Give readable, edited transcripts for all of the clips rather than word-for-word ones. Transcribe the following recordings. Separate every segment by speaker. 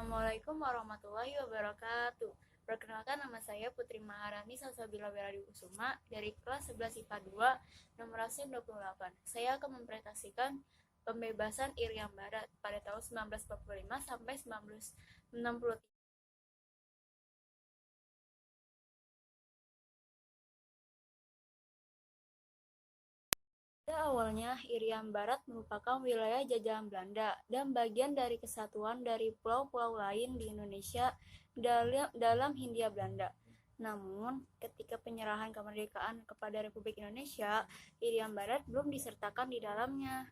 Speaker 1: Assalamualaikum warahmatullahi wabarakatuh. Perkenalkan, nama saya Putri Maharani Salsabila Beradi Kusuma dari kelas 11 IPA 2, nomor absen 28. Saya akan mempresentasikan pembebasan Irian Barat pada tahun 1945 sampai 1963. Pada awalnya, Irian Barat merupakan wilayah jajahan Belanda dan bagian dari kesatuan dari pulau-pulau lain di Indonesia dalam Hindia Belanda. Namun, ketika penyerahan kemerdekaan kepada Republik Indonesia, Irian Barat belum disertakan di dalamnya.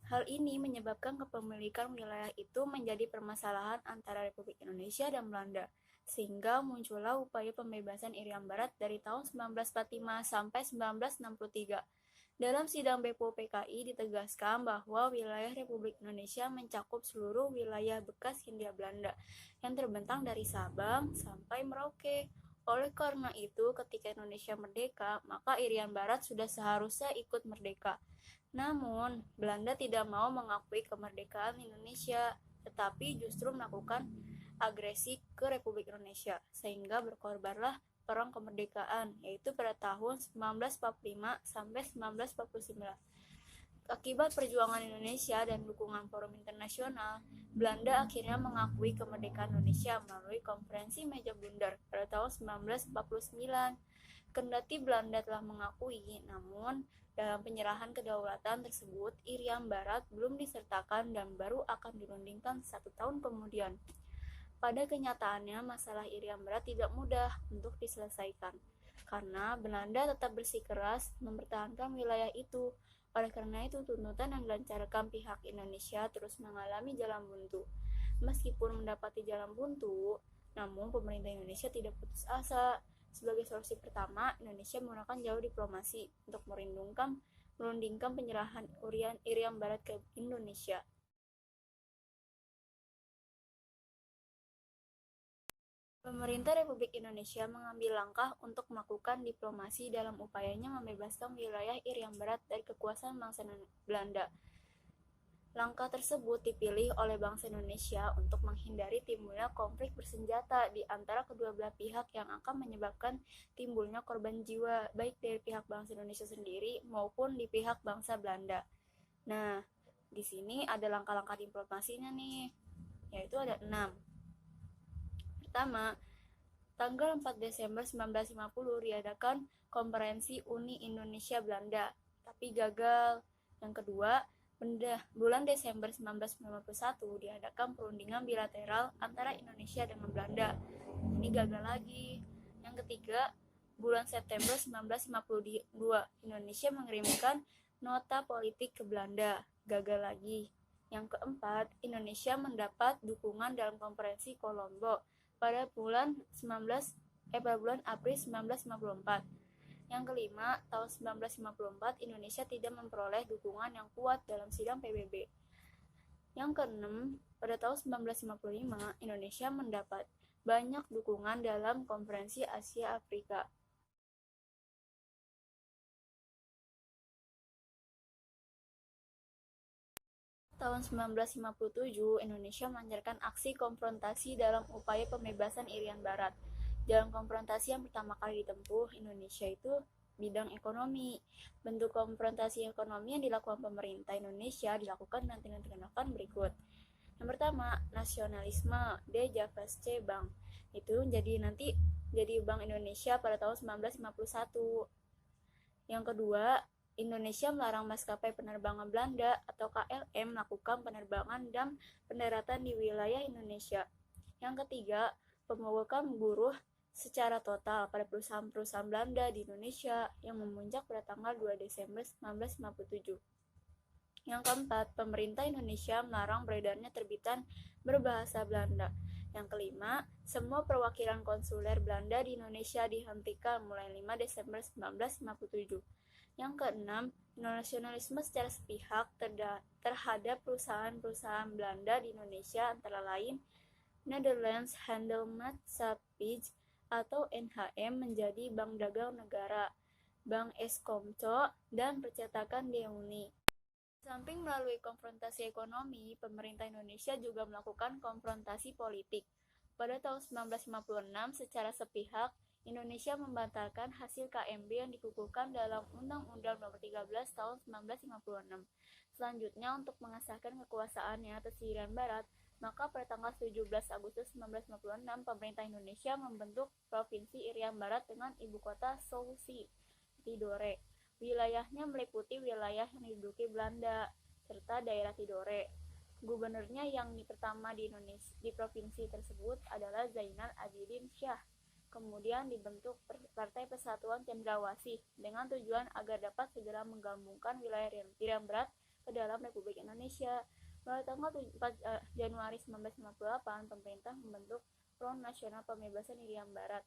Speaker 1: Hal ini menyebabkan kepemilikan wilayah itu menjadi permasalahan antara Republik Indonesia dan Belanda, sehingga muncullah upaya pembebasan Irian Barat dari tahun 1945 sampai 1963. Dalam sidang BPO PKI ditegaskan bahwa wilayah Republik Indonesia mencakup seluruh wilayah bekas Hindia Belanda yang terbentang dari Sabang sampai Merauke. Oleh karena itu, ketika Indonesia merdeka, maka Irian Barat sudah seharusnya ikut merdeka. Namun, Belanda tidak mau mengakui kemerdekaan Indonesia, tetapi justru melakukan agresi ke Republik Indonesia, sehingga berkorbanlah Perang Kemerdekaan, yaitu pada tahun 1945 sampai 1949. Akibat perjuangan Indonesia dan dukungan forum internasional, Belanda akhirnya mengakui kemerdekaan Indonesia melalui Konferensi Meja Bundar pada tahun 1949. Kendati Belanda telah mengakui, namun dalam penyerahan kedaulatan tersebut, Irian Barat belum disertakan dan baru akan dirundingkan 1 tahun kemudian. Pada kenyataannya, masalah Irian Barat tidak mudah untuk diselesaikan, karena Belanda tetap bersikeras mempertahankan wilayah itu. Oleh karena itu, tuntutan yang dilancarkan pihak Indonesia terus mengalami jalan buntu. Meskipun mendapati jalan buntu, namun pemerintah Indonesia tidak putus asa. Sebagai solusi pertama, Indonesia menggunakan jalur diplomasi untuk merundingkan penyerahan Irian Barat ke Indonesia. Pemerintah Republik Indonesia mengambil langkah untuk melakukan diplomasi dalam upayanya membebaskan wilayah Irian Barat dari kekuasaan bangsa Belanda. Langkah tersebut dipilih oleh bangsa Indonesia untuk menghindari timbulnya konflik bersenjata di antara kedua belah pihak yang akan menyebabkan timbulnya korban jiwa baik dari pihak bangsa Indonesia sendiri maupun di pihak bangsa Belanda. Nah, di sini ada langkah-langkah diplomasinya nih, yaitu ada 6. Pertama, tanggal 4 Desember 1950 diadakan Konferensi Uni Indonesia Belanda, tapi gagal. Yang kedua, bulan Desember 1991 diadakan perundingan bilateral antara Indonesia dengan Belanda. Ini gagal lagi. Yang ketiga, bulan September 1952 Indonesia mengirimkan nota politik ke Belanda. Gagal lagi. Yang keempat, Indonesia mendapat dukungan dalam konferensi Kolombo pada bulan April 1954. Yang kelima, tahun 1954 Indonesia tidak memperoleh dukungan yang kuat dalam sidang PBB. Yang keenam, pada tahun 1955 Indonesia mendapat banyak dukungan dalam konferensi Asia Afrika. Tahun 1957, Indonesia melancarkan aksi konfrontasi dalam upaya pembebasan Irian Barat. Dalam konfrontasi yang pertama kali ditempuh Indonesia itu bidang ekonomi. Bentuk konfrontasi ekonomi yang dilakukan pemerintah Indonesia dilakukan dengan tindakan berikut. Yang pertama, nasionalisme, D. Jafas C. Bank. Itu jadi Bank Indonesia pada tahun 1951. Yang kedua, Indonesia melarang maskapai penerbangan Belanda atau KLM melakukan penerbangan dan pendaratan di wilayah Indonesia. Yang ketiga, pemogokan buruh secara total pada perusahaan-perusahaan Belanda di Indonesia yang memuncak pada tanggal 2 Desember 1957. Yang keempat, pemerintah Indonesia melarang beredarnya terbitan berbahasa Belanda. Yang kelima, semua perwakilan konsuler Belanda di Indonesia dihentikan mulai 5 Desember 1957. Yang keenam, nasionalisme secara sepihak terhadap perusahaan-perusahaan Belanda di Indonesia antara lain Netherlands Handelsmaatschappij atau NHM menjadi Bank Dagang Negara, Bank Eskomco, dan Percetakan De Unie. samping melalui konfrontasi ekonomi, pemerintah Indonesia juga melakukan konfrontasi politik. Pada tahun 1956, secara sepihak, Indonesia membatalkan hasil KMB yang dikukuhkan dalam Undang-Undang Nomor 13 Tahun 1956. Selanjutnya, untuk mengesahkan kekuasaannya atas Irian Barat, maka pada tanggal 17 Agustus 1956, pemerintah Indonesia membentuk Provinsi Irian Barat dengan ibu kota Sousse Tidore. Wilayahnya meliputi wilayah yang diduduki Belanda serta daerah Tidore. Gubernurnya yang pertama di Indonesia di provinsi tersebut adalah Zainal Abidin Syah. Kemudian dibentuk Partai Persatuan Cendrawasih dengan tujuan agar dapat segera menggabungkan wilayah Irian Barat ke dalam Republik Indonesia. Pada tanggal 4 Januari 1958, pemerintah membentuk Front Nasional Pembebasan Irian Barat.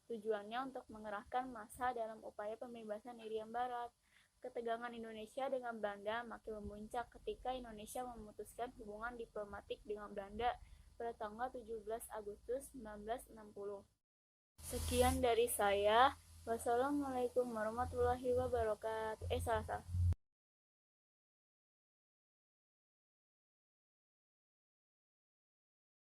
Speaker 1: Tujuannya untuk mengerahkan massa dalam upaya pembebasan Irian Barat. Ketegangan Indonesia dengan Belanda makin memuncak ketika Indonesia memutuskan hubungan diplomatik dengan Belanda pada tanggal 17 Agustus 1960. Sekian dari saya. Wassalamualaikum warahmatullahi wabarakatuh. Salah.